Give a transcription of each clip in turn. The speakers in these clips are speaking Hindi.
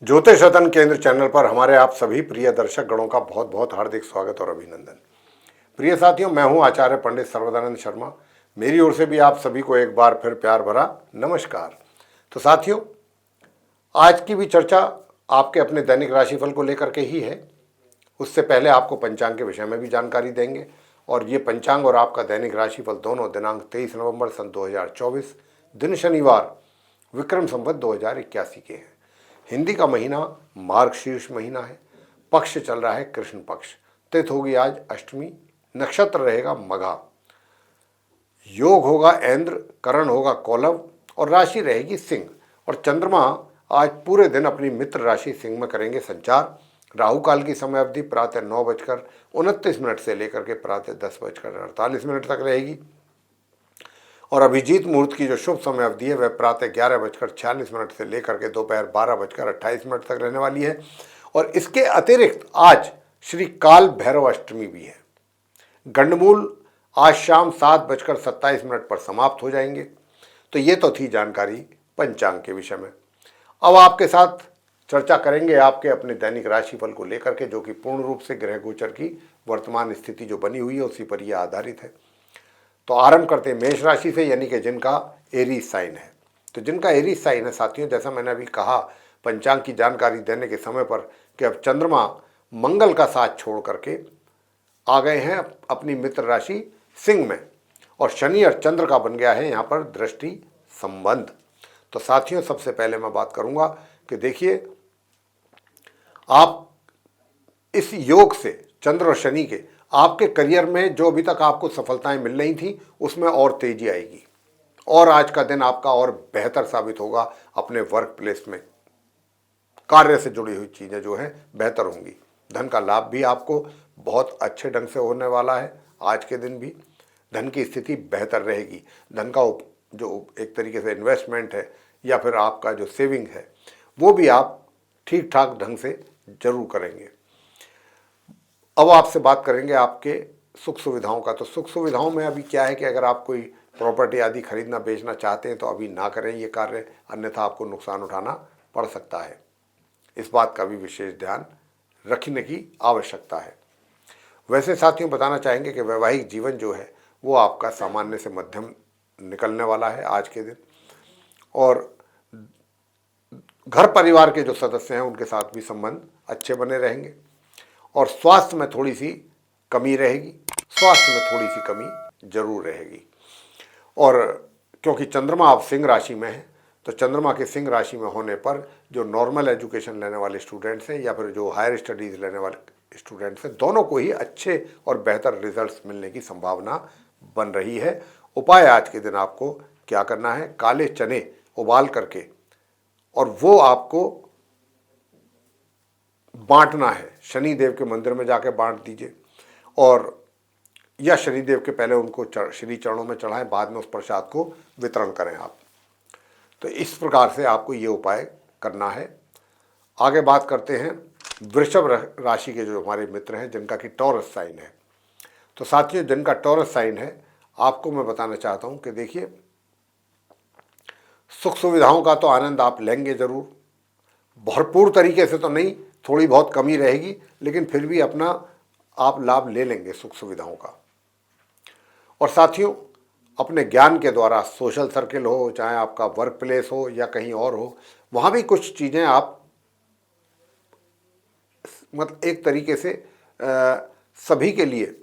ज्योतिष रतन केंद्र चैनल पर हमारे आप सभी प्रिय दर्शक गणों का बहुत बहुत हार्दिक स्वागत और अभिनंदन। प्रिय साथियों, मैं हूं आचार्य पंडित सर्वदानंद शर्मा। मेरी ओर से भी आप सभी को एक बार फिर प्यार भरा नमस्कार। तो साथियों, आज की भी चर्चा आपके अपने दैनिक राशिफल को लेकर के ही है। उससे पहले आपको पंचांग के विषय में भी जानकारी देंगे। और ये पंचांग और आपका दैनिक राशिफल दोनों दिनांक 23 नवंबर सन 2024 दिन शनिवार विक्रम संवत 2081 के हैं। हिंदी का महीना मार्गशीर्ष महीना है। पक्ष चल रहा है कृष्ण पक्ष। तिथि होगी आज अष्टमी। नक्षत्र रहेगा मघा। योग होगा ऐंद्र। करण होगा कौलव। और राशि रहेगी सिंह। और चंद्रमा आज पूरे दिन अपनी मित्र राशि सिंह में करेंगे संचार। राहु काल की समय अवधि प्रातः 9:29 से लेकर के प्रातः 10:48 तक रहेगी। और अभिजीत मुहूर्त की जो शुभ समय अवधि है वह प्रातः 11:46 से लेकर के दोपहर 12:28 तक रहने वाली है। और इसके अतिरिक्त आज श्री काल भैरव अष्टमी भी है। गंडमूल आज शाम 7:27 पर समाप्त हो जाएंगे। तो ये तो थी जानकारी पंचांग के विषय में। अब आपके साथ चर्चा करेंगे आपके अपने दैनिक राशिफल को लेकर के, जो कि पूर्ण रूप से ग्रह गोचर की वर्तमान स्थिति जो बनी हुई है उसी पर यह आधारित है। तो आरंभ करते हैं मेष राशि से, यानी कि जिनका एरीज साइन है। तो जिनका एरीज साइन है साथियों, जैसा मैंने अभी कहा पंचांग की जानकारी देने के समय पर कि अब चंद्रमा मंगल का साथ छोड़ करके आ गए हैं अपनी मित्र राशि सिंह में। और शनि और चंद्र का बन गया है यहाँ पर दृष्टि संबंध। तो साथियों, सबसे पहले मैं बात करूंगा कि देखिए, आप इस योग से चंद्र और शनि के आपके करियर में जो अभी तक आपको सफलताएं मिल रही थी उसमें और तेजी आएगी। और आज का दिन आपका और बेहतर साबित होगा। अपने वर्क प्लेस में कार्य से जुड़ी हुई चीज़ें जो है बेहतर होंगी। धन का लाभ भी आपको बहुत अच्छे ढंग से होने वाला है। आज के दिन भी धन की स्थिति बेहतर रहेगी। धन का जो एक तरीके से इन्वेस्टमेंट है या फिर आपका जो सेविंग है वो भी आप ठीक ठाक ढंग से जरूर करेंगे। अब आपसे बात करेंगे आपके सुख सुविधाओं का। तो सुख सुविधाओं में अभी क्या है कि अगर आप कोई प्रॉपर्टी आदि खरीदना बेचना चाहते हैं तो अभी ना करें ये कार्य, अन्यथा आपको नुकसान उठाना पड़ सकता है। इस बात का भी विशेष ध्यान रखने की आवश्यकता है। वैसे साथियों, बताना चाहेंगे कि वैवाहिक जीवन जो है वो आपका सामान्य से मध्यम निकलने वाला है आज के दिन। और घर परिवार के जो सदस्य हैं उनके साथ भी संबंध अच्छे बने रहेंगे। और स्वास्थ्य में थोड़ी सी कमी रहेगी। स्वास्थ्य में थोड़ी सी कमी जरूर रहेगी। और क्योंकि चंद्रमा अब सिंह राशि में है, तो चंद्रमा के सिंह राशि में होने पर जो नॉर्मल एजुकेशन लेने वाले स्टूडेंट्स हैं या फिर जो हायर स्टडीज़ लेने वाले स्टूडेंट्स हैं, दोनों को ही अच्छे और बेहतर रिजल्ट्स मिलने की संभावना बन रही है। उपाय आज के दिन आपको क्या करना है, काले चने उबाल करके और वो आपको बांटना है। शनिदेव के मंदिर में जाके बांट दीजिए। और या शनिदेव के पहले उनको श्री चरणों में चढ़ाएं, बाद में उस प्रसाद को वितरण करें आप। तो इस प्रकार से आपको ये उपाय करना है। आगे बात करते हैं वृषभ राशि के जो हमारे मित्र हैं जिनका कि टॉरस साइन है। तो साथियों, जिनका टॉरस साइन है आपको मैं बताना चाहता हूँ कि देखिए, सुख सुविधाओं का तो आनंद आप लेंगे जरूर। भरपूर तरीके से तो नहीं, थोड़ी बहुत कमी रहेगी, लेकिन फिर भी अपना आप लाभ ले लेंगे सुख सुविधाओं का। और साथियों, अपने ज्ञान के द्वारा सोशल सर्किल हो, चाहे आपका वर्क प्लेस हो या कहीं और हो, वहाँ भी कुछ चीज़ें आप मतलब एक तरीके से सभी के लिए,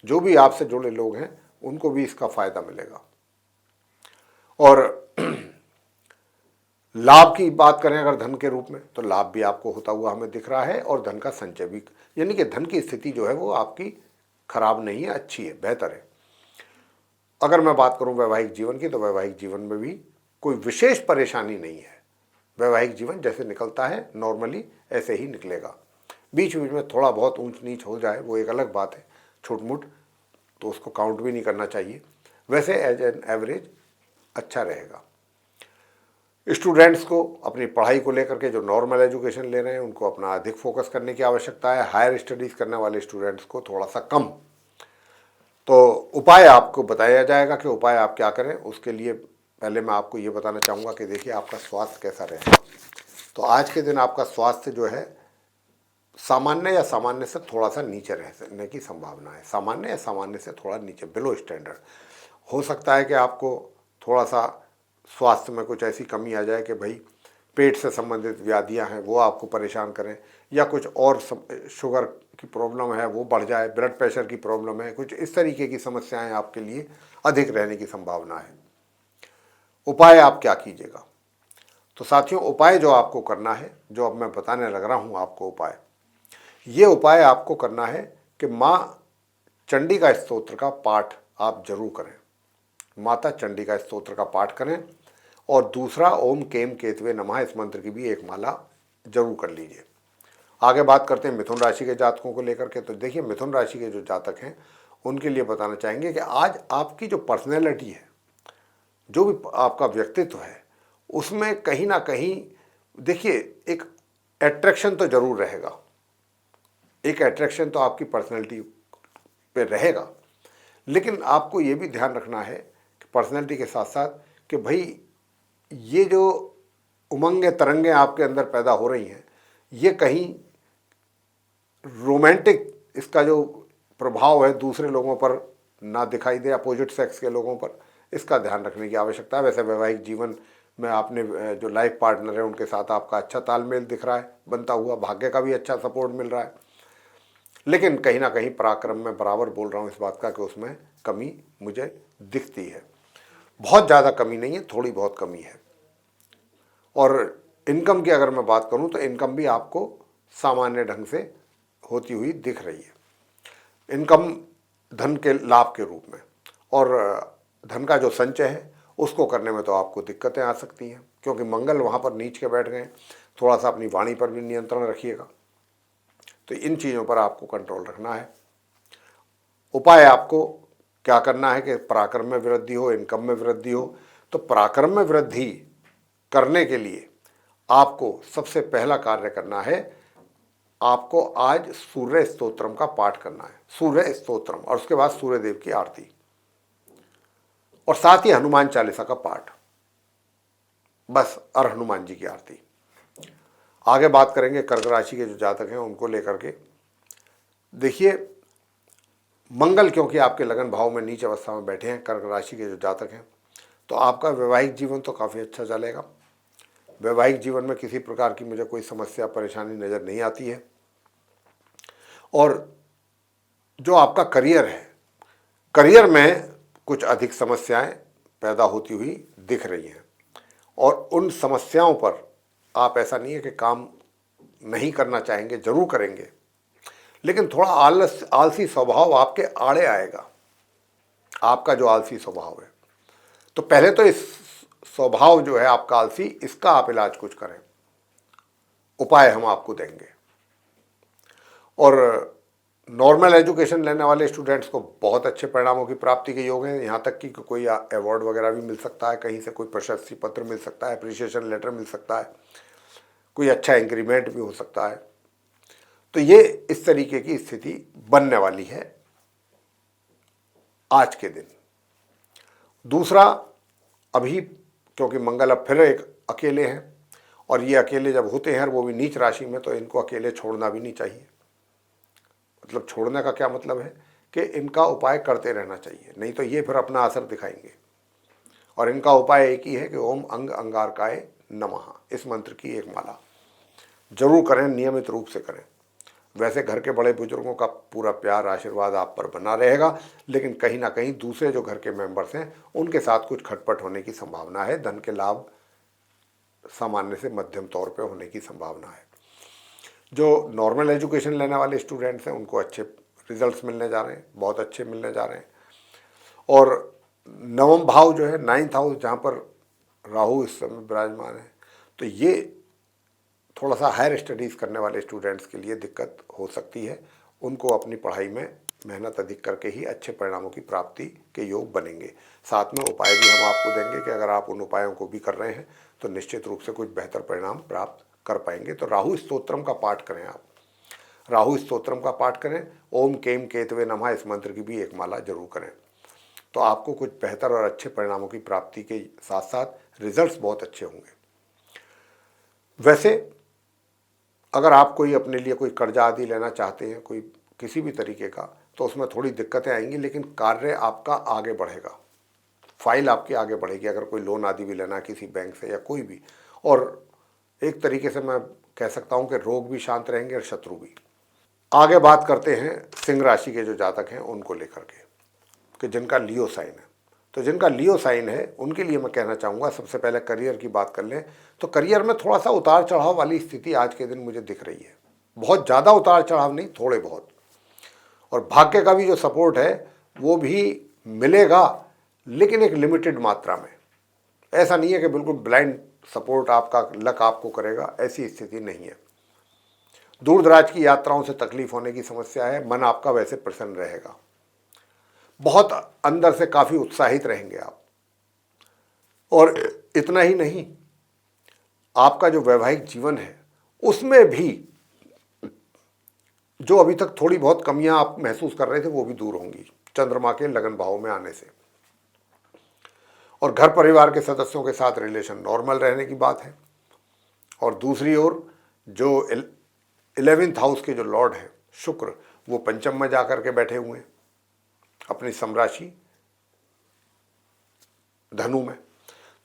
जो भी आपसे जुड़े लोग हैं उनको भी इसका फायदा मिलेगा। और लाभ की बात करें अगर धन के रूप में, तो लाभ भी आपको होता हुआ हमें दिख रहा है। और धन का संचय भी, यानी कि धन की स्थिति जो है वो आपकी खराब नहीं है, अच्छी है, बेहतर है। अगर मैं बात करूं वैवाहिक जीवन की, तो वैवाहिक जीवन में भी कोई विशेष परेशानी नहीं है। वैवाहिक जीवन जैसे निकलता है नॉर्मली ऐसे ही निकलेगा। बीच बीच में थोड़ा बहुत ऊंच नीच हो जाए वो एक अलग बात है, छुटमुट, तो उसको काउंट भी नहीं करना चाहिए। वैसे एज एन एवरेज अच्छा रहेगा। स्टूडेंट्स को अपनी पढ़ाई को लेकर के जो नॉर्मल एजुकेशन ले रहे हैं उनको अपना अधिक फोकस करने की आवश्यकता है। हायर स्टडीज़ करने वाले स्टूडेंट्स को थोड़ा सा कम। तो उपाय आपको बताया जाएगा कि उपाय आप क्या करें। उसके लिए पहले मैं आपको ये बताना चाहूँगा कि देखिए आपका स्वास्थ्य कैसा रहेगा। तो आज के दिन आपका स्वास्थ्य जो है सामान्य या सामान्य से थोड़ा सा नीचे रहने की संभावना है। सामान्य या सामान्य से थोड़ा नीचे, बिलो स्टैंडर्ड। हो सकता है कि आपको थोड़ा सा स्वास्थ्य में कुछ ऐसी कमी आ जाए कि भाई पेट से संबंधित व्याधियां हैं वो आपको परेशान करें, या कुछ और शुगर की प्रॉब्लम है वो बढ़ जाए, ब्लड प्रेशर की प्रॉब्लम है, कुछ इस तरीके की समस्याएं आपके लिए अधिक रहने की संभावना है। उपाय आप क्या कीजिएगा? तो साथियों, उपाय जो आपको करना है, जो अब मैं बताने लग रहा हूं आपको उपाय, ये उपाय आपको करना है कि माँ चंडी का स्तोत्र का पाठ आप जरूर करें। माता चंडी का स्तोत्र का पाठ करें। और दूसरा, ओम केम केतवे नमः, इस मंत्र की भी एक माला जरूर कर लीजिए। आगे बात करते हैं मिथुन राशि के जातकों को लेकर के। तो देखिए, मिथुन राशि के जो जातक हैं उनके लिए बताना चाहेंगे कि आज आपकी जो पर्सनैलिटी है, जो भी आपका व्यक्तित्व है, उसमें कहीं ना कहीं देखिए एक एट्रैक्शन तो जरूर रहेगा। एक एट्रैक्शन तो आपकी पर्सनैलिटी पे रहेगा, लेकिन आपको ये भी ध्यान रखना है कि पर्सनैलिटी के साथ साथ कि भाई ये जो उमंग तरंगे आपके अंदर पैदा हो रही हैं, ये कहीं रोमांटिक इसका जो प्रभाव है दूसरे लोगों पर ना दिखाई दे, अपोजिट सेक्स के लोगों पर, इसका ध्यान रखने की आवश्यकता है। वैसे वैवाहिक जीवन में आपने जो लाइफ पार्टनर है उनके साथ आपका अच्छा तालमेल दिख रहा है बनता हुआ, भाग्य का भी अच्छा सपोर्ट मिल रहा है, लेकिन कहीं ना कहीं पराक्रम में बराबर बोल रहा हूँ इस बात का कि उसमें कमी मुझे दिखती है। बहुत ज़्यादा कमी नहीं है, थोड़ी बहुत कमी है। और इनकम की अगर मैं बात करूं तो इनकम भी आपको सामान्य ढंग से होती हुई दिख रही है। इनकम धन के लाभ के रूप में, और धन का जो संचय है उसको करने में तो आपको दिक्कतें आ सकती हैं, क्योंकि मंगल वहाँ पर नीच के बैठ गए। थोड़ा सा अपनी वाणी पर भी नियंत्रण रखिएगा। तो इन चीज़ों पर आपको कंट्रोल रखना है। उपाय आपको क्या करना है कि पराक्रम में वृद्धि हो, इनकम में वृद्धि हो। तो पराक्रम में वृद्धि करने के लिए आपको सबसे पहला कार्य करना है, आपको आज सूर्य स्तोत्रम का पाठ करना है। सूर्य स्तोत्रम, और उसके बाद सूर्य देव की आरती, और साथ ही हनुमान चालीसा का पाठ, बस, और हनुमान जी की आरती। आगे बात करेंगे कर्क राशि के जो जातक हैं उनको लेकर के। देखिए, मंगल क्योंकि आपके लगन भाव में नीच अवस्था में बैठे हैं कर्क राशि के जो जातक हैं, तो आपका वैवाहिक जीवन तो काफ़ी अच्छा चलेगा। वैवाहिक जीवन में किसी प्रकार की मुझे कोई समस्या परेशानी नज़र नहीं आती है। और जो आपका करियर है, करियर में कुछ अधिक समस्याएं पैदा होती हुई दिख रही हैं, और उन समस्याओं पर आप, ऐसा नहीं है कि काम नहीं करना चाहेंगे, जरूर करेंगे, लेकिन थोड़ा आलसी स्वभाव आपके आड़े आएगा। आपका जो आलसी स्वभाव है, तो पहले तो इस स्वभाव जो है आपका आलसी, इसका आप इलाज कुछ करें। उपाय हम आपको देंगे। और नॉर्मल एजुकेशन लेने वाले स्टूडेंट्स को बहुत अच्छे परिणामों की प्राप्ति के योग हैं। यहाँ तक कि कोई अवार्ड वगैरह भी मिल सकता है, कहीं से कोई प्रशस्ति पत्र मिल सकता है, अप्रिसिएशन लेटर मिल सकता है, कोई अच्छा इंक्रीमेंट भी हो सकता है। तो ये इस तरीके की स्थिति बनने वाली है आज के दिन। दूसरा, अभी क्योंकि मंगल अब फिर एक अकेले हैं, और ये अकेले जब होते हैं वो भी नीच राशि में, तो इनको अकेले छोड़ना भी नहीं चाहिए। मतलब छोड़ने का क्या मतलब है कि इनका उपाय करते रहना चाहिए, नहीं तो ये फिर अपना असर दिखाएंगे। और इनका उपाय एक ही है कि ओम अंग अंगारकाय नमः, इस मंत्र की एक माला जरूर करें, नियमित रूप से करें। वैसे घर के बड़े बुजुर्गों का पूरा प्यार आशीर्वाद आप पर बना रहेगा, लेकिन कहीं ना कहीं दूसरे जो घर के मेंबर्स हैं उनके साथ कुछ खटपट होने की संभावना है। धन के लाभ सामान्य से मध्यम तौर पे होने की संभावना है। जो नॉर्मल एजुकेशन लेने वाले स्टूडेंट्स हैं उनको अच्छे रिजल्ट्स मिलने जा रहे हैं, बहुत अच्छे मिलने जा रहे हैं। और नवम भाव जो है, 9th हाउस, जहाँ पर राहु इस समय विराजमान है, तो ये थोड़ा सा हायर स्टडीज़ करने वाले स्टूडेंट्स के लिए दिक्कत हो सकती है। उनको अपनी पढ़ाई में मेहनत अधिक करके ही अच्छे परिणामों की प्राप्ति के योग बनेंगे। साथ में उपाय भी हम आपको देंगे कि अगर आप उन उपायों को भी कर रहे हैं तो निश्चित रूप से कुछ बेहतर परिणाम प्राप्त कर पाएंगे। तो राहु स्तोत्रम का पाठ करें आप, राहु स्तोत्रम का पाठ करें। ओम केम केतवे नमः, इस मंत्र की भी एक माला जरूर करें, तो आपको कुछ बेहतर और अच्छे परिणामों की प्राप्ति के साथ साथ रिजल्ट्स बहुत अच्छे होंगे। वैसे अगर आप कोई अपने लिए कोई कर्जा आदि लेना चाहते हैं कोई किसी भी तरीके का, तो उसमें थोड़ी दिक्कतें आएंगी, लेकिन कार्य आपका आगे बढ़ेगा, फाइल आपकी आगे बढ़ेगी। अगर कोई लोन आदि भी लेना है किसी बैंक से या कोई भी, और एक तरीके से मैं कह सकता हूं कि रोग भी शांत रहेंगे और शत्रु भी। आगे बात करते हैं सिंह राशि के जो जातक हैं उनको लेकर के, कि जिनका लियो साइन है। तो जिनका लियो साइन है उनके लिए मैं कहना चाहूँगा, सबसे पहले करियर की बात कर लें तो करियर में थोड़ा सा उतार चढ़ाव वाली स्थिति आज के दिन मुझे दिख रही है। बहुत ज़्यादा उतार चढ़ाव नहीं, थोड़े बहुत। और भाग्य का भी जो सपोर्ट है वो भी मिलेगा, लेकिन एक लिमिटेड मात्रा में। ऐसा नहीं है कि बिल्कुल ब्लाइंड सपोर्ट आपका लक आपको करेगा, ऐसी स्थिति नहीं है। दूर दराज की यात्राओं से तकलीफ होने की समस्या है। मन आपका वैसे प्रसन्न रहेगा, बहुत अंदर से काफ़ी उत्साहित रहेंगे आप। और इतना ही नहीं, आपका जो वैवाहिक जीवन है उसमें भी जो अभी तक थोड़ी बहुत कमियां आप महसूस कर रहे थे वो भी दूर होंगी चंद्रमा के लगन भाव में आने से। और घर परिवार के सदस्यों के साथ रिलेशन नॉर्मल रहने की बात है। और दूसरी ओर जो 11th हाउस के जो लॉर्ड हैं शुक्र, वो पंचम में जाकर के बैठे हुए हैं अपनी समराशि धनु में।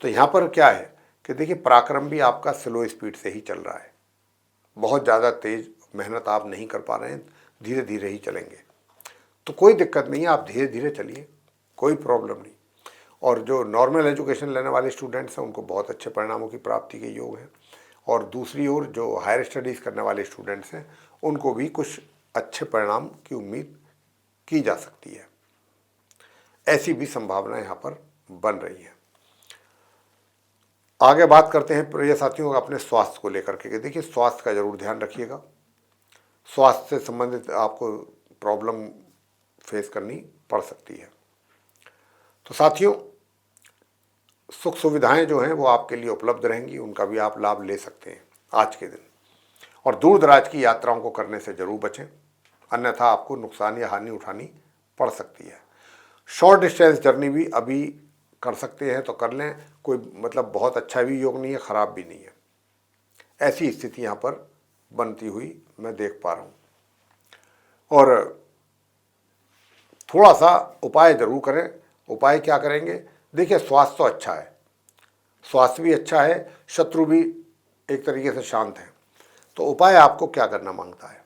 तो यहाँ पर क्या है कि देखिए, पराक्रम भी आपका स्लो स्पीड से ही चल रहा है। बहुत ज़्यादा तेज मेहनत आप नहीं कर पा रहे हैं, धीरे धीरे ही चलेंगे, तो कोई दिक्कत नहीं है, आप धीरे धीरे चलिए, कोई प्रॉब्लम नहीं। और जो नॉर्मल एजुकेशन लेने वाले स्टूडेंट्स हैं उनको बहुत अच्छे परिणामों की प्राप्ति के योग हैं। और दूसरी ओर जो हायर स्टडीज़ करने वाले स्टूडेंट्स हैं उनको भी कुछ अच्छे परिणाम की उम्मीद की जा सकती है, ऐसी भी संभावना यहाँ पर बन रही है। आगे बात करते हैं प्रिय साथियों अपने स्वास्थ्य को लेकर के। देखिए, स्वास्थ्य का जरूर ध्यान रखिएगा। स्वास्थ्य से संबंधित आपको प्रॉब्लम फेस करनी पड़ सकती है। तो साथियों, सुख सुविधाएं जो हैं वो आपके लिए उपलब्ध रहेंगी, उनका भी आप लाभ ले सकते हैं आज के दिन। और दूर दराज की यात्राओं को करने से जरूर बचें, अन्यथा आपको नुकसान या हानि उठानी पड़ सकती है। शॉर्ट डिस्टेंस जर्नी भी अभी कर सकते हैं तो कर लें, कोई मतलब बहुत अच्छा भी योग नहीं है, ख़राब भी नहीं है। ऐसी स्थिति यहाँ पर बनती हुई मैं देख पा रहा हूँ। और थोड़ा सा उपाय जरूर करें। उपाय क्या करेंगे? देखिए, स्वास्थ्य तो अच्छा है, स्वास्थ्य भी अच्छा है, शत्रु भी एक तरीके से शांत है। तो उपाय आपको क्या करना मांगता है?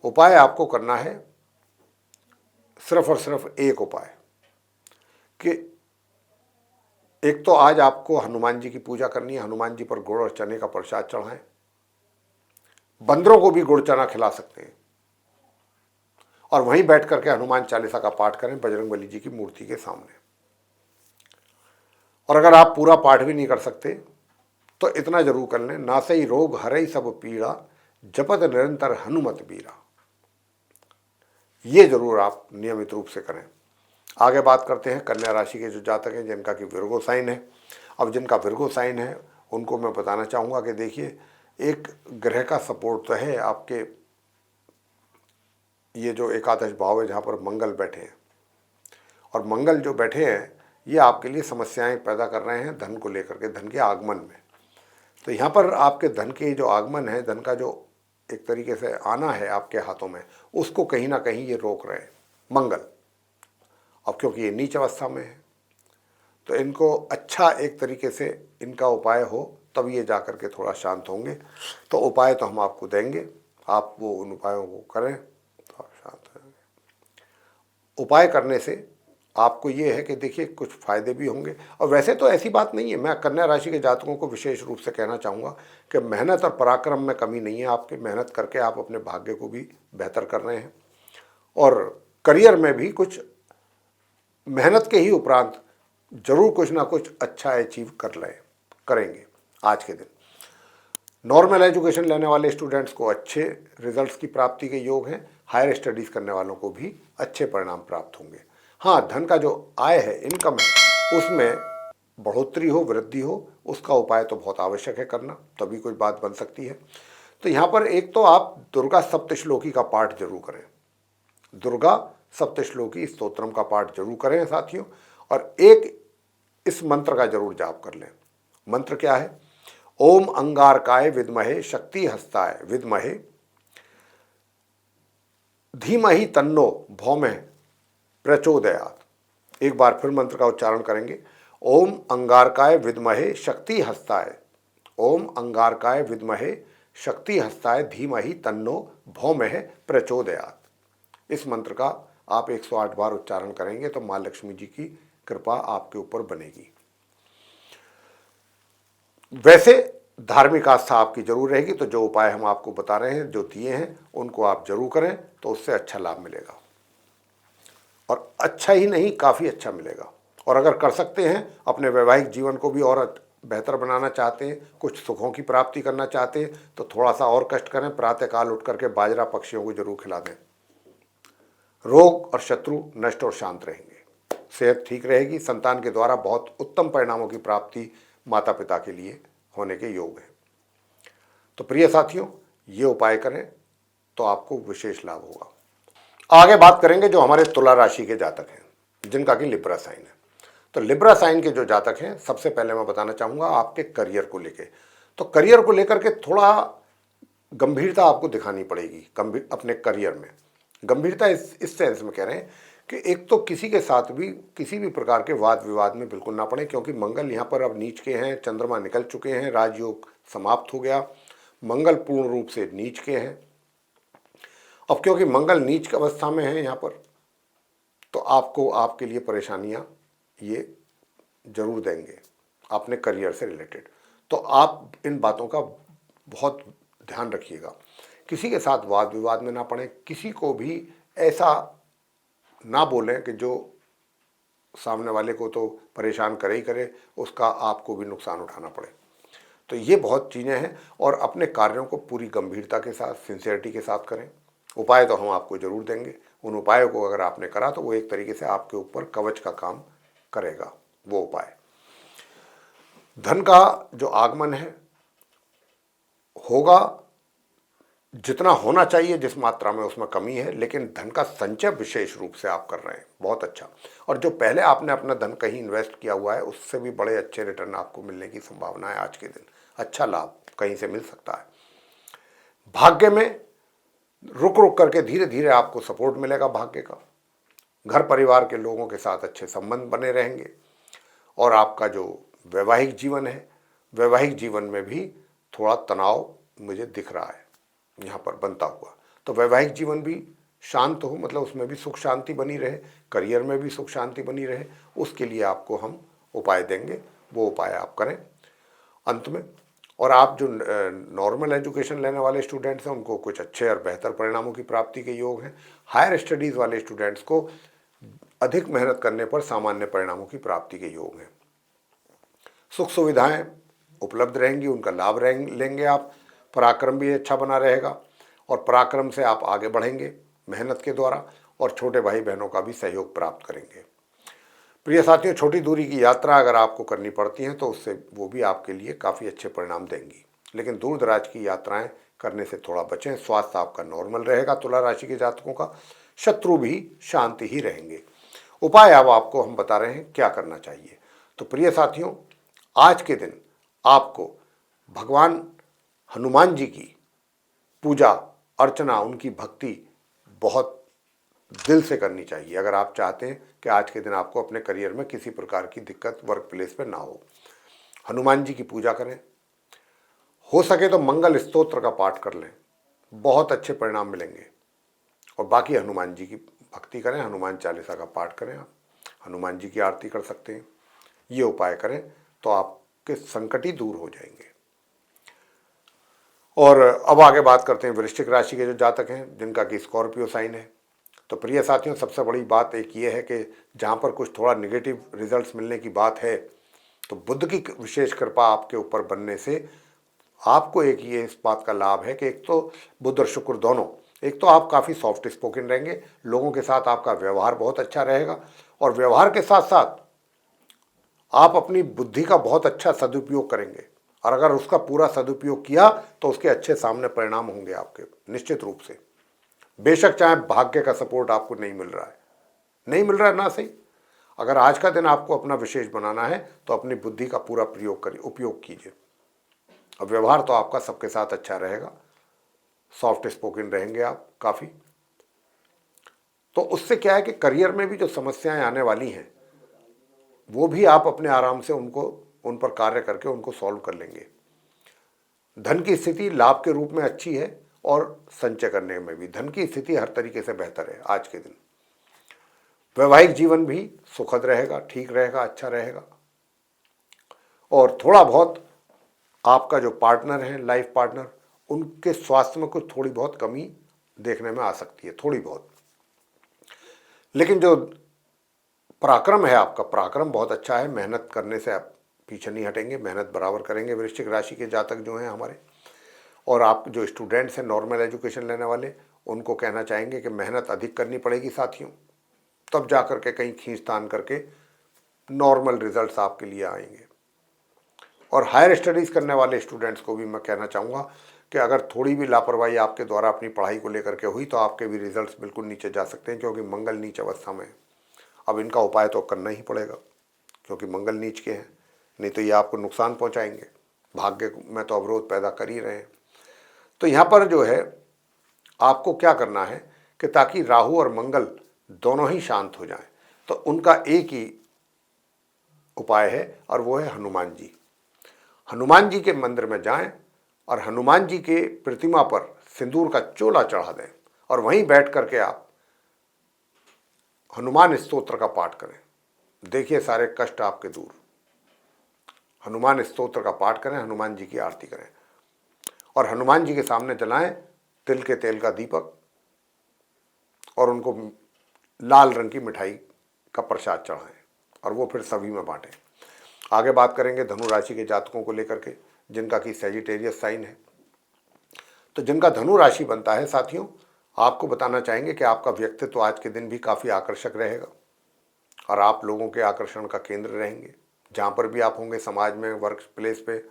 उपाय आपको करना है सिर्फ और सिर्फ एक उपाय, कि एक तो आज आपको हनुमान जी की पूजा करनी है। हनुमान जी पर गुड़ और चने का प्रसाद चढ़ाएं। बंदरों को भी गुड़ चना खिला सकते हैं। और वहीं बैठ करके हनुमान चालीसा का पाठ करें बजरंगबली जी की मूर्ति के सामने। और अगर आप पूरा पाठ भी नहीं कर सकते तो इतना जरूर कर लें, नासई रोग हरई सब पीड़ा, जपत निरंतर हनुमत बीरा। ये जरूर आप नियमित रूप से करें। आगे बात करते हैं कन्या राशि के जो जातक हैं जिनका कि विर्गो साइन है। अब जिनका विर्गो साइन है उनको मैं बताना चाहूँगा कि देखिए, एक ग्रह का सपोर्ट तो है आपके, ये जो एकादश भाव है जहाँ पर मंगल बैठे हैं, और मंगल जो बैठे हैं ये आपके लिए समस्याएं पैदा कर रहे हैं धन को लेकर के, धन के आगमन में। तो यहाँ पर आपके धन के जो आगमन है, धन का जो एक तरीके से आना है आपके हाथों में, उसको कहीं ना कहीं ये रोक रहे हैं मंगल। अब क्योंकि ये नीच अवस्था में है तो इनको अच्छा एक तरीके से इनका उपाय हो तब ये जा कर के थोड़ा शांत होंगे। तो उपाय तो हम आपको देंगे, आप वो उन उपायों को करें तो आप शांत होंगे। उपाय करने से आपको ये है कि देखिए कुछ फ़ायदे भी होंगे। और वैसे तो ऐसी बात नहीं है, मैं कन्या राशि के जातकों को विशेष रूप से कहना चाहूँगा कि मेहनत और पराक्रम में कमी नहीं है आपके। मेहनत करके आप अपने भाग्य को भी बेहतर कर रहे हैं, और करियर में भी कुछ मेहनत के ही उपरांत जरूर कुछ ना कुछ अच्छा अचीव करेंगे आज के दिन। नॉर्मल एजुकेशन लेने वाले स्टूडेंट्स को अच्छे रिजल्ट्स की प्राप्ति के योग हैं। हायर स्टडीज़ करने वालों को भी अच्छे परिणाम प्राप्त होंगे। हाँ, धन का जो आय है, इनकम है, उसमें बढ़ोतरी हो, वृद्धि हो, उसका उपाय तो बहुत आवश्यक है करना, तभी कोई बात बन सकती है। तो यहाँ पर एक तो आप दुर्गा सप्तश्लोकी का पाठ जरूर करें, दुर्गा सप्तश्लोकी स्तोत्रम का पाठ जरूर करें साथियों। और एक इस मंत्र का जरूर जाप कर लें। मंत्र क्या है? ओम अंगारकाय विद्महे शक्ति हस्ताय विद्महे धीमहि तन्नो भौमः प्रचोदयात्। एक बार फिर मंत्र का उच्चारण करेंगे। ओम अंगारकाय विद्महे शक्ति हस्ताय, ओम अंगारकाय विद्महे शक्ति हस्ताय धीमहि तन्नो भौमः प्रचोदयात्। इस मंत्र का आप 108 बार उच्चारण करेंगे तो माँ लक्ष्मी जी की कृपा आपके ऊपर बनेगी। वैसे धार्मिक आस्था आपकी जरूर रहेगी, तो जो उपाय हम आपको बता रहे हैं, जो दिए हैं, उनको आप जरूर करें तो उससे अच्छा लाभ मिलेगा, और अच्छा ही नहीं काफ़ी अच्छा मिलेगा। और अगर कर सकते हैं, अपने वैवाहिक जीवन को भी और बेहतर बनाना चाहते हैं, कुछ सुखों की प्राप्ति करना चाहते हैं, तो थोड़ा सा और कष्ट करें। प्रातःकाल उठ करके बाजरा पक्षियों को जरूर खिला दें। रोग और शत्रु नष्ट और शांत रहेंगे, सेहत ठीक रहेगी, संतान के द्वारा बहुत उत्तम परिणामों की प्राप्ति माता पिता के लिए होने के योग है। तो प्रिय साथियों, ये उपाय करें तो आपको विशेष लाभ होगा। आगे बात करेंगे जो हमारे तुला राशि के जातक हैं, जिनका कि लिब्रा साइन है। तो लिब्रा साइन के जो जातक हैं, सबसे पहले मैं बताना चाहूँगा आपके करियर को लेके। तो करियर को लेकर के थोड़ा गंभीरता आपको दिखानी पड़ेगी। अपने करियर में गंभीरता इस सेंस में कह रहे हैं कि एक तो किसी के साथ भी किसी भी प्रकार के वाद विवाद में बिल्कुल ना पड़े, क्योंकि मंगल यहाँ पर अब नीच के हैं, चंद्रमा निकल चुके हैं, राजयोग समाप्त हो गया, मंगल पूर्ण रूप से नीच के हैं। अब क्योंकि मंगल नीच की अवस्था में है यहाँ पर, तो आपको आपके लिए परेशानियाँ ये जरूर देंगे अपने करियर से रिलेटेड। तो आप इन बातों का बहुत ध्यान रखिएगा, किसी के साथ वाद विवाद में ना पड़े, किसी को भी ऐसा ना बोलें कि जो सामने वाले को तो परेशान करे ही करे, उसका आपको भी नुकसान उठाना पड़े। तो ये बहुत चीज़ें हैं, और अपने कार्यों को पूरी गंभीरता के साथ, सिंसियरिटी के साथ करें। उपाय तो हम आपको जरूर देंगे, उन उपायों को अगर आपने करा तो वो एक तरीके से आपके ऊपर कवच का काम करेगा वो उपाय। धन का जो आगमन है होगा, जितना होना चाहिए जिस मात्रा में, उसमें कमी है, लेकिन धन का संचय विशेष रूप से आप कर रहे हैं, बहुत अच्छा। और जो पहले आपने अपना धन कहीं इन्वेस्ट किया हुआ है, उससे भी बड़े अच्छे रिटर्न आपको मिलने की संभावना है। आज के दिन अच्छा लाभ कहीं से मिल सकता है। भाग्य में रुक रुक करके धीरे धीरे आपको सपोर्ट मिलेगा भाग्य का। घर परिवार के लोगों के साथ अच्छे संबंध बने रहेंगे, और आपका जो वैवाहिक जीवन है, वैवाहिक जीवन में भी थोड़ा तनाव मुझे दिख रहा है यहाँ पर बनता हुआ। तो वैवाहिक जीवन भी शांत हो, मतलब उसमें भी सुख शांति बनी रहे, करियर में भी सुख शांति बनी रहे, उसके लिए आपको हम उपाय देंगे, वो उपाय आप करें अंत में। और आप जो नॉर्मल एजुकेशन लेने वाले स्टूडेंट्स हैं, उनको कुछ अच्छे और बेहतर परिणामों की प्राप्ति के योग हैं। हायर स्टडीज़ वाले स्टूडेंट्स को अधिक मेहनत करने पर सामान्य परिणामों की प्राप्ति के योग हैं। सुख सुविधाएं उपलब्ध रहेंगी, उनका लाभ लेंगे आप। पराक्रम भी अच्छा बना रहेगा, और पराक्रम से आप आगे बढ़ेंगे मेहनत के द्वारा, और छोटे भाई बहनों का भी सहयोग प्राप्त करेंगे। प्रिय साथियों, छोटी दूरी की यात्रा अगर आपको करनी पड़ती हैं तो उससे वो भी आपके लिए काफ़ी अच्छे परिणाम देंगी, लेकिन दूर दराज की यात्राएं करने से थोड़ा बचें। स्वास्थ्य आपका नॉर्मल रहेगा तुला राशि के जातकों का, शत्रु भी शांत ही रहेंगे। उपाय अब आपको हम बता रहे हैं क्या करना चाहिए। तो प्रिय साथियों, आज के दिन आपको भगवान हनुमान जी की पूजा अर्चना, उनकी भक्ति बहुत दिल से करनी चाहिए, अगर आप चाहते हैं कि आज के दिन आपको अपने करियर में किसी प्रकार की दिक्कत वर्क प्लेस पे ना हो। हनुमान जी की पूजा करें, हो सके तो मंगल स्तोत्र का पाठ कर लें, बहुत अच्छे परिणाम मिलेंगे। और बाकी हनुमान जी की भक्ति करें, हनुमान चालीसा का पाठ करें, आप हनुमान जी की आरती कर सकते हैं। ये उपाय करें तो आपके संकट ही दूर हो जाएंगे। और अब आगे बात करते हैं वृश्चिक राशि के जो जातक हैं, जिनका कि स्कॉर्पियो साइन है। तो प्रिय साथियों, सबसे बड़ी बात एक ये है कि जहाँ पर कुछ थोड़ा निगेटिव रिजल्ट्स मिलने की बात है, तो बुध की विशेष कृपा आपके ऊपर बनने से आपको एक ये इस बात का लाभ है कि एक तो बुध और शुक्र दोनों, एक तो आप काफ़ी सॉफ्ट स्पोकन रहेंगे, लोगों के साथ आपका व्यवहार बहुत अच्छा रहेगा, और व्यवहार के साथ साथ आप अपनी बुद्धि का बहुत अच्छा सदुपयोग करेंगे, और अगर उसका पूरा सदुपयोग किया तो उसके अच्छे सामने परिणाम होंगे आपके, निश्चित रूप से। बेशक चाहे भाग्य का सपोर्ट आपको नहीं मिल रहा है, नहीं मिल रहा है ना सही, अगर आज का दिन आपको अपना विशेष बनाना है तो अपनी बुद्धि का पूरा उपयोग कीजिए। अब व्यवहार तो आपका सबके साथ अच्छा रहेगा, सॉफ्ट स्पोकन रहेंगे आप काफ़ी। तो उससे क्या है कि करियर में भी जो समस्याएं आने वाली हैं वो भी आप अपने आराम से उन पर कार्य करके उनको सॉल्व कर लेंगे। धन की स्थिति लाभ के रूप में अच्छी है और संचय करने में भी धन की स्थिति हर तरीके से बेहतर है आज के दिन। वैवाहिक जीवन भी सुखद रहेगा, ठीक रहेगा, अच्छा रहेगा। और थोड़ा बहुत आपका जो पार्टनर है, लाइफ पार्टनर, उनके स्वास्थ्य में कुछ थोड़ी बहुत कमी देखने में आ सकती है, थोड़ी बहुत। लेकिन जो पराक्रम है, आपका पराक्रम बहुत अच्छा है, मेहनत करने से आप पीछे नहीं हटेंगे, मेहनत बराबर करेंगे वृश्चिक राशि के जातक जो हैं हमारे। और आप जो स्टूडेंट्स हैं, नॉर्मल एजुकेशन लेने वाले, उनको कहना चाहेंगे कि मेहनत अधिक करनी पड़ेगी साथियों, तब जा कर के कहीं खींचतान करके नॉर्मल रिजल्ट्स आपके लिए आएंगे। और हायर स्टडीज़ करने वाले स्टूडेंट्स को भी मैं कहना चाहूँगा कि अगर थोड़ी भी लापरवाही आपके द्वारा अपनी पढ़ाई को लेकर के हुई तो आपके भी रिजल्ट्स बिल्कुल नीचे जा सकते हैं, क्योंकि मंगल नीच अवस्था में है। अब इनका उपाय तो करना ही पड़ेगा, क्योंकि मंगल नीच के हैं, नहीं तो ये आपको नुकसान पहुंचाएंगे, भाग्य में तो अवरोध पैदा कर ही रहे हैं। तो यहाँ पर जो है आपको क्या करना है कि ताकि राहु और मंगल दोनों ही शांत हो जाएं, तो उनका एक ही उपाय है और वो है हनुमान जी। हनुमान जी के मंदिर में जाएं और हनुमान जी के प्रतिमा पर सिंदूर का चोला चढ़ा दें और वहीं बैठ करके आप हनुमान स्तोत्र का पाठ करें। देखिए सारे कष्ट आपके दूर। हनुमान स्तोत्र का पाठ करें, हनुमान जी की आरती करें और हनुमान जी के सामने जलाएं तिल के तेल का दीपक और उनको लाल रंग की मिठाई का प्रसाद चढ़ाएं और वो फिर सभी में बांटें। आगे बात करेंगे धनु राशि के जातकों को लेकर के, जिनका कि सैजिटेरियस साइन है। तो जिनका धनु राशि बनता है साथियों, आपको बताना चाहेंगे कि आपका व्यक्तित्व आज के दिन भी काफ़ी आकर्षक रहेगा और आप लोगों के आकर्षण का केंद्र रहेंगे। जहाँ पर भी आप होंगे, समाज में, वर्क प्लेस पे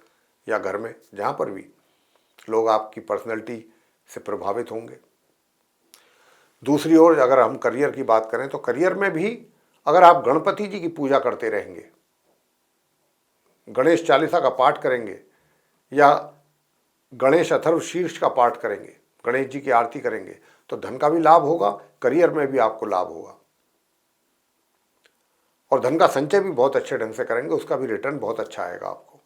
या घर में, जहाँ पर भी लोग आपकी पर्सनैलिटी से प्रभावित होंगे। दूसरी ओर अगर हम करियर की बात करें तो करियर में भी अगर आप गणपति जी की पूजा करते रहेंगे, गणेश चालीसा का पाठ करेंगे या गणेश अथर्व शीर्ष का पाठ करेंगे, गणेश जी की आरती करेंगे, तो धन का भी लाभ होगा, करियर में भी आपको लाभ होगा और धन का संचय भी बहुत अच्छे ढंग से करेंगे, उसका भी रिटर्न बहुत अच्छा आएगा आपको।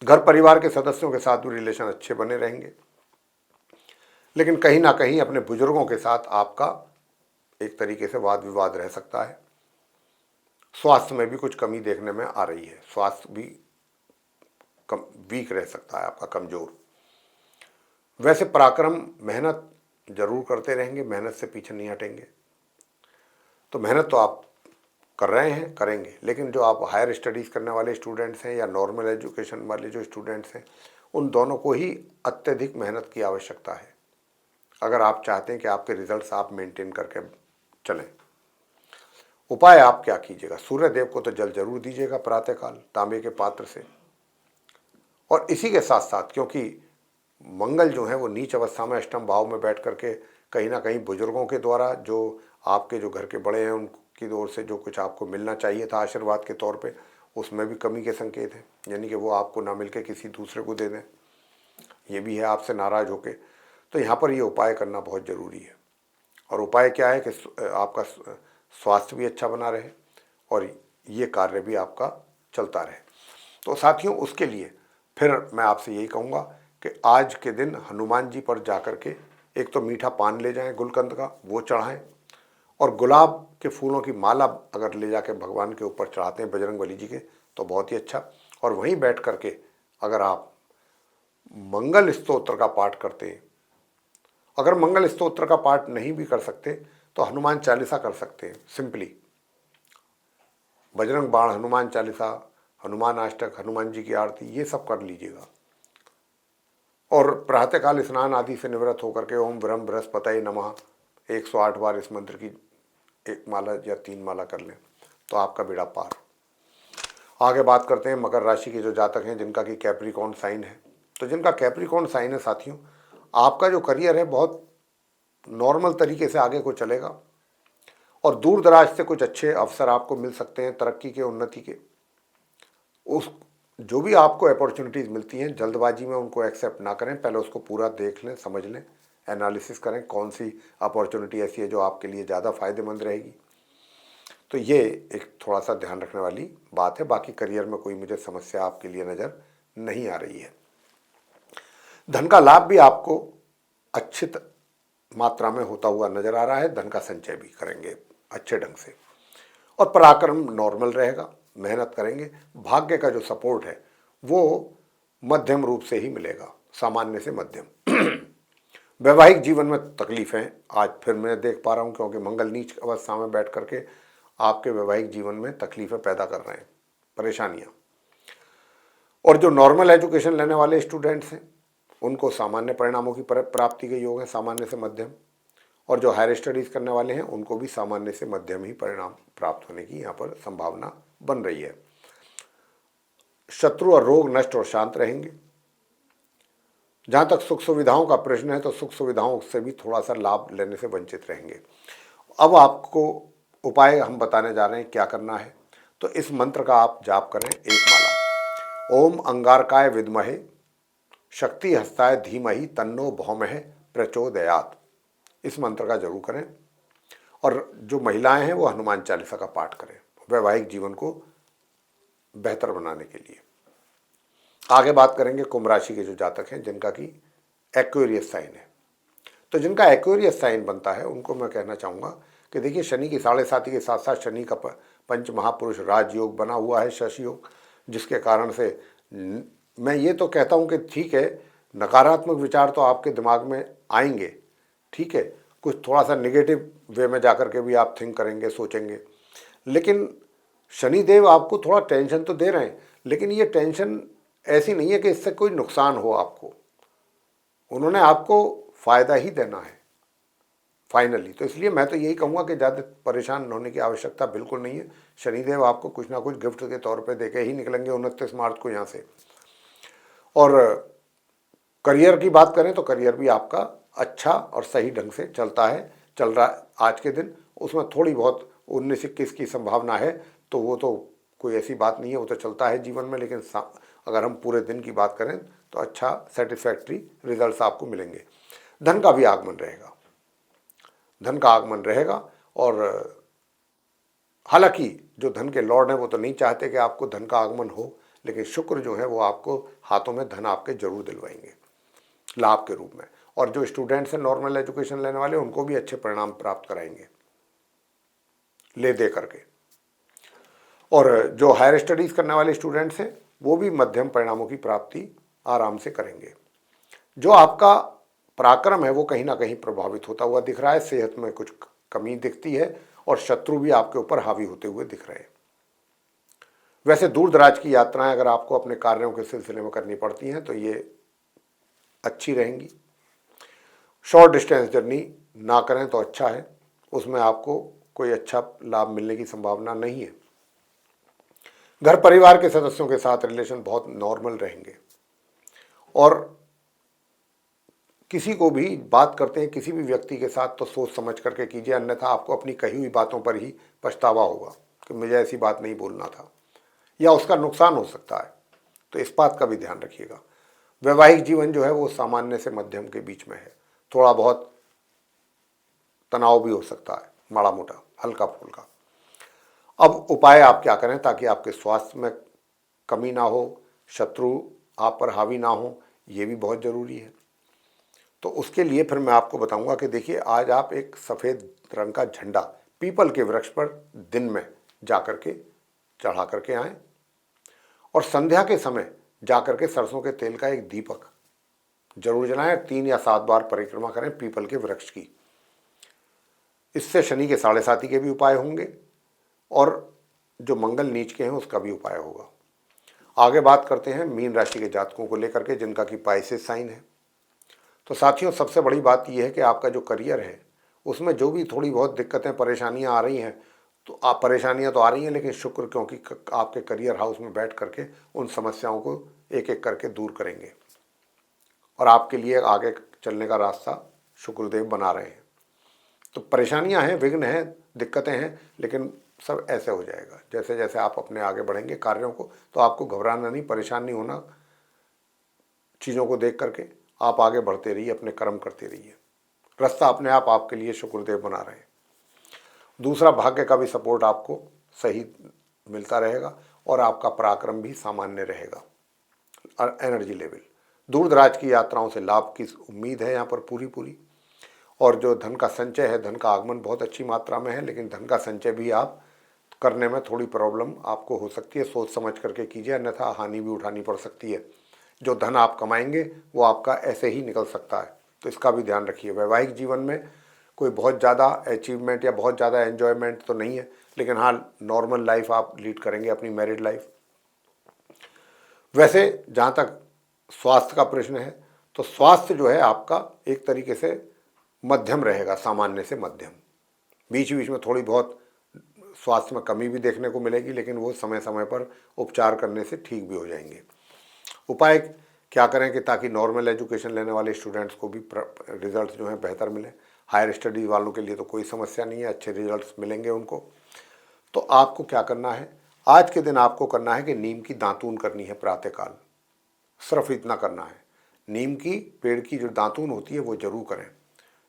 घर परिवार के सदस्यों के साथ भी रिलेशन अच्छे बने रहेंगे, लेकिन कहीं ना कहीं अपने बुजुर्गों के साथ आपका एक तरीके से वाद विवाद रह सकता है। स्वास्थ्य में भी कुछ कमी देखने में आ रही है, स्वास्थ्य भी वीक रह सकता है आपका, कमजोर। वैसे पराक्रम, मेहनत जरूर करते रहेंगे, मेहनत से पीछे नहीं हटेंगे। तो मेहनत तो आप कर रहे हैं, करेंगे, लेकिन जो आप हायर स्टडीज़ करने वाले स्टूडेंट्स हैं या नॉर्मल एजुकेशन वाले जो स्टूडेंट्स हैं, उन दोनों को ही अत्यधिक मेहनत की आवश्यकता है अगर आप चाहते हैं कि आपके रिजल्ट्स आप मेंटेन करके चलें। उपाय आप क्या कीजिएगा, सूर्य देव को तो जल जरूर दीजिएगा प्रातःकाल तांबे के पात्र से। और इसी के साथ साथ, क्योंकि मंगल जो है वो नीच अवस्था में अष्टम भाव में बैठ करके कहीं ना कहीं बुजुर्गों के द्वारा, जो आपके जो घर के बड़े हैं उनकी ओर से जो कुछ आपको मिलना चाहिए था आशीर्वाद के तौर पे, उसमें भी कमी के संकेत हैं, यानी कि वो आपको ना मिलके किसी दूसरे को दे दें, ये भी है आपसे नाराज होके। तो यहाँ पर ये उपाय करना बहुत ज़रूरी है। और उपाय क्या है कि आपका स्वास्थ्य भी अच्छा बना रहे और ये कार्य भी आपका चलता रहे। तो साथियों, उसके लिए फिर मैं आपसे यही कहूँगा कि आज के दिन हनुमान जी पर जाकर के एक तो मीठा पान ले जाएं, गुलकंद का, वो चढ़ाएं और गुलाब के फूलों की माला अगर ले जाके भगवान के ऊपर चढ़ाते हैं, बजरंगबली जी के, तो बहुत ही अच्छा। और वहीं बैठ करके अगर आप मंगल स्तोत्र का पाठ करते हैं, अगर मंगल स्तोत्र का पाठ नहीं भी कर सकते तो हनुमान चालीसा कर सकते हैं, सिंपली बजरंग बाण, हनुमान चालीसा, हनुमान अष्टक, हनुमान जी की आरती, ये सब कर लीजिएगा। और प्रातःकाल स्नान आदि से निवृत्त होकर के ओम ब्रह्म बृहस्पतये नमः 108 बार इस मंत्र की एक माला या 3 माला कर लें तो आपका बेड़ा पार। आगे बात करते हैं मकर राशि के जो जातक हैं जिनका कि कैप्रिकॉर्न साइन है। तो जिनका कैप्रिकॉर्न साइन है साथियों, आपका जो करियर है बहुत नॉर्मल तरीके से आगे को चलेगा और दूर दराज से कुछ अच्छे अवसर आपको मिल सकते हैं तरक्की के, उन्नति के। उस जो भी आपको अपॉर्चुनिटीज़ मिलती हैं जल्दबाजी में उनको एक्सेप्ट ना करें, पहले उसको पूरा देख लें, समझ लें, एनालिसिस करें कौन सी अपॉर्चुनिटी ऐसी है जो आपके लिए ज़्यादा फ़ायदेमंद रहेगी। तो ये एक थोड़ा सा ध्यान रखने वाली बात है। बाकी करियर में कोई मुझे समस्या आपके लिए नज़र नहीं आ रही है। धन का लाभ भी आपको अच्छी मात्रा में होता हुआ नजर आ रहा है। धन का संचय भी करेंगे अच्छे ढंग से और पराक्रम नॉर्मल रहेगा, मेहनत करेंगे। भाग्य का जो सपोर्ट है वो मध्यम रूप से ही मिलेगा, सामान्य से मध्यम। वैवाहिक जीवन में तकलीफें आज फिर मैं देख पा रहा हूँ, क्योंकि मंगल नीच अवस्था में बैठ करके आपके वैवाहिक जीवन में तकलीफें पैदा कर रहे हैं, परेशानियाँ। और जो नॉर्मल एजुकेशन लेने वाले स्टूडेंट्स हैं उनको सामान्य परिणामों की प्राप्ति के योग है, सामान्य से मध्यम। और जो हायर स्टडीज़ करने वाले हैं उनको भी सामान्य से मध्यम ही परिणाम प्राप्त होने की यहाँ पर संभावना बन रही है। शत्रु और रोग नष्ट और शांत रहेंगे। जहाँ तक सुख सुविधाओं का प्रश्न है तो सुख सुविधाओं से भी थोड़ा सा लाभ लेने से वंचित रहेंगे। अब आपको उपाय हम बताने जा रहे हैं क्या करना है। तो इस मंत्र का आप जाप करें, एक माला। ओम अंगारकाय विद्महे शक्ति हस्ताय धीमहि तन्नो भौमः प्रचोदयात्। इस मंत्र का जरूर करें। और जो महिलाएं हैं वो हनुमान चालीसा का पाठ करें वैवाहिक जीवन को बेहतर बनाने के लिए। आगे बात करेंगे कुंभ राशि के जो जातक हैं जिनका कि एक्वेरियस साइन है। तो जिनका एक्वेरियस साइन बनता है उनको मैं कहना चाहूँगा कि देखिए, शनि की 7.5 के साथ साथ शनि का पंच महापुरुष राजयोग बना हुआ है, शशि योग, जिसके कारण से मैं ये तो कहता हूँ कि ठीक है, नकारात्मक विचार तो आपके दिमाग में आएंगे, ठीक है, कुछ थोड़ा सा नेगेटिव वे में जाकर के भी आप थिंक करेंगे, सोचेंगे, लेकिन शनिदेव आपको थोड़ा टेंशन तो दे रहे हैं, लेकिन ये टेंशन ऐसी नहीं है कि इससे कोई नुकसान हो आपको। उन्होंने आपको फ़ायदा ही देना है फाइनली। तो इसलिए मैं तो यही कहूँगा कि ज़्यादा परेशान होने की आवश्यकता बिल्कुल नहीं है। शनिदेव आपको कुछ ना कुछ गिफ्ट के तौर पे देके ही निकलेंगे 29 मार्च को यहाँ से। और करियर की बात करें तो करियर भी आपका अच्छा और सही ढंग से चल रहा है आज के दिन। उसमें थोड़ी बहुत 19-21 की संभावना है, तो वो तो कोई ऐसी बात नहीं है, वो तो चलता है जीवन में। लेकिन अगर हम पूरे दिन की बात करें तो अच्छा सेटिस्फैक्ट्री रिजल्ट्स आपको मिलेंगे। धन का भी आगमन रहेगा, धन का आगमन रहेगा। और हालांकि जो धन के लॉर्ड हैं वो तो नहीं चाहते कि आपको धन का आगमन हो, लेकिन शुक्र जो है वो आपको हाथों में धन आपके जरूर दिलवाएंगे लाभ के रूप में। और जो स्टूडेंट्स हैं नॉर्मल एजुकेशन लेने वाले उनको भी अच्छे परिणाम प्राप्त कराएंगे ले दे करके। और जो हायर स्टडीज़ करने वाले स्टूडेंट्स हैं वो भी मध्यम परिणामों की प्राप्ति आराम से करेंगे। जो आपका पराक्रम है वो कहीं ना कहीं प्रभावित होता हुआ दिख रहा है, सेहत में कुछ कमी दिखती है और शत्रु भी आपके ऊपर हावी होते हुए दिख रहे हैं। वैसे दूर दराज की यात्राएं अगर आपको अपने कार्यों के सिलसिले में करनी पड़ती हैं तो ये अच्छी रहेंगी। शॉर्ट डिस्टेंस जर्नी ना करें तो अच्छा है, उसमें आपको कोई अच्छा लाभ मिलने की संभावना नहीं है। घर परिवार के सदस्यों के साथ रिलेशन बहुत नॉर्मल रहेंगे। और किसी को भी बात करते हैं किसी भी व्यक्ति के साथ तो सोच समझ करके कीजिए, अन्यथा आपको अपनी कही हुई बातों पर ही पछतावा होगा कि मुझे ऐसी बात नहीं बोलना था, या उसका नुकसान हो सकता है। तो इस बात का भी ध्यान रखिएगा। वैवाहिक जीवन जो है वो सामान्य से मध्यम के बीच में है, थोड़ा बहुत तनाव भी हो सकता है, माड़ा मोटा हल्का फुल्का। अब उपाय आप क्या करें ताकि आपके स्वास्थ्य में कमी ना हो, शत्रु आप पर हावी ना हो, ये भी बहुत ज़रूरी है। तो उसके लिए फिर मैं आपको बताऊंगा कि देखिए, आज आप एक सफ़ेद रंग का झंडा पीपल के वृक्ष पर दिन में जा कर के चढ़ा करके आएँ, और संध्या के समय जा कर के सरसों के तेल का एक दीपक जरूर जलाएं। 3 या 7 बार परिक्रमा करें पीपल के वृक्ष की। इससे शनि के 7.5 के भी उपाय होंगे और जो मंगल नीच के हैं उसका भी उपाय होगा। आगे बात करते हैं मीन राशि के जातकों को लेकर के जिनका कि पाइसेस साइन है। तो साथियों, सबसे बड़ी बात यह है कि आपका जो करियर है उसमें जो भी थोड़ी बहुत दिक्कतें परेशानियां आ रही हैं, तो आप परेशानियां तो आ रही हैं, लेकिन शुक्र क्योंकि आपके करियर हाउस में बैठ करके उन समस्याओं को एक एक करके दूर करेंगे और आपके लिए आगे चलने का रास्ता शुक्रदेव बना रहे हैं। तो परेशानियां हैं, विघ्न हैं, दिक्कतें हैं, लेकिन सब ऐसे हो जाएगा। जैसे जैसे आप अपने आगे बढ़ेंगे कार्यों को, तो आपको घबराना नहीं, परेशान नहीं होना। चीज़ों को देख करके आप आगे बढ़ते रहिए, अपने कर्म करते रहिए, रास्ता अपने आप आपके लिए शुक्रदेव बना रहे हैं। दूसरा, भाग्य का भी सपोर्ट आपको सही मिलता रहेगा और आपका पराक्रम भी सामान्य रहेगा और एनर्जी लेवल। दूर दराज की यात्राओं से लाभ की उम्मीद है यहाँ पर पूरी पूरी। और जो धन का संचय है, धन का आगमन बहुत अच्छी मात्रा में है, लेकिन धन का संचय भी आप करने में थोड़ी प्रॉब्लम आपको हो सकती है। सोच समझ करके कीजिए, अन्यथा हानि भी उठानी पड़ सकती है। जो धन आप कमाएंगे वो आपका ऐसे ही निकल सकता है, तो इसका भी ध्यान रखिए। वैवाहिक जीवन में कोई बहुत ज़्यादा अचीवमेंट या बहुत ज़्यादा एन्जॉयमेंट तो नहीं है, लेकिन हाँ, नॉर्मल लाइफ आप लीड करेंगे, अपनी मैरिड लाइफ। वैसे जहाँ तक स्वास्थ्य का प्रश्न है, तो स्वास्थ्य जो है आपका एक तरीके से मध्यम रहेगा, सामान्य से मध्यम। बीच बीच में थोड़ी बहुत स्वास्थ्य में कमी भी देखने को मिलेगी, लेकिन वो समय समय पर उपचार करने से ठीक भी हो जाएंगे। उपाय क्या करें कि ताकि नॉर्मल एजुकेशन लेने वाले स्टूडेंट्स को भी रिजल्ट्स जो हैं बेहतर मिले। हायर स्टडीज़ वालों के लिए तो कोई समस्या नहीं है, अच्छे रिजल्ट्स मिलेंगे उनको। तो आपको क्या करना है, आज के दिन आपको करना है कि नीम की दातून करनी है प्रातःकाल, सिर्फ इतना करना है। नीम की पेड़ की जो दातून होती है वो जरूर करें,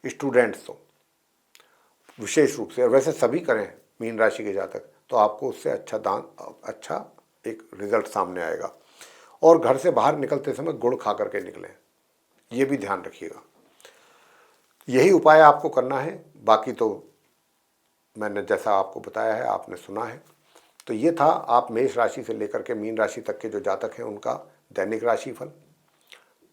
स्टूडेंट्स तो विशेष रूप से, और वैसे सभी करें मीन राशि के जातक, तो आपको उससे अच्छा एक रिजल्ट सामने आएगा। और घर से बाहर निकलते समय गुड़ खा करके निकलें, ये भी ध्यान रखिएगा। यही उपाय आपको करना है। बाकी तो मैंने जैसा आपको बताया है, आपने सुना है। तो ये था आप मेष राशि से लेकर के मीन राशि तक के जो जातक हैं उनका दैनिक राशिफल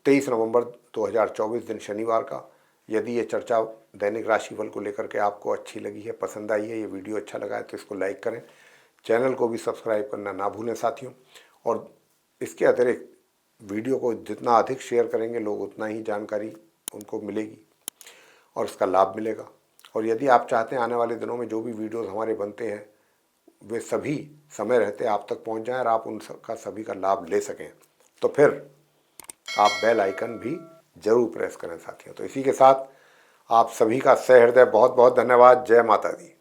23 नवंबर 2024 दिन शनिवार का। यदि ये चर्चा दैनिक राशिफल को लेकर के आपको अच्छी लगी है, पसंद आई है, ये वीडियो अच्छा लगा है, तो इसको लाइक करें, चैनल को भी सब्सक्राइब करना ना भूलें साथियों। और इसके अतिरिक्त वीडियो को जितना अधिक शेयर करेंगे लोग, उतना ही जानकारी उनको मिलेगी और इसका लाभ मिलेगा। और यदि आप चाहते हैं आने वाले दिनों में जो भी वीडियोस हमारे बनते हैं वे सभी समय रहते आप तक पहुंच जाएं और आप उनका सभी का लाभ ले सकें, तो फिर आप बेल आइकन भी जरूर प्रेस करें साथियों। तो इसी के साथ आप सभी का सहृदय बहुत बहुत धन्यवाद। जय माता दी।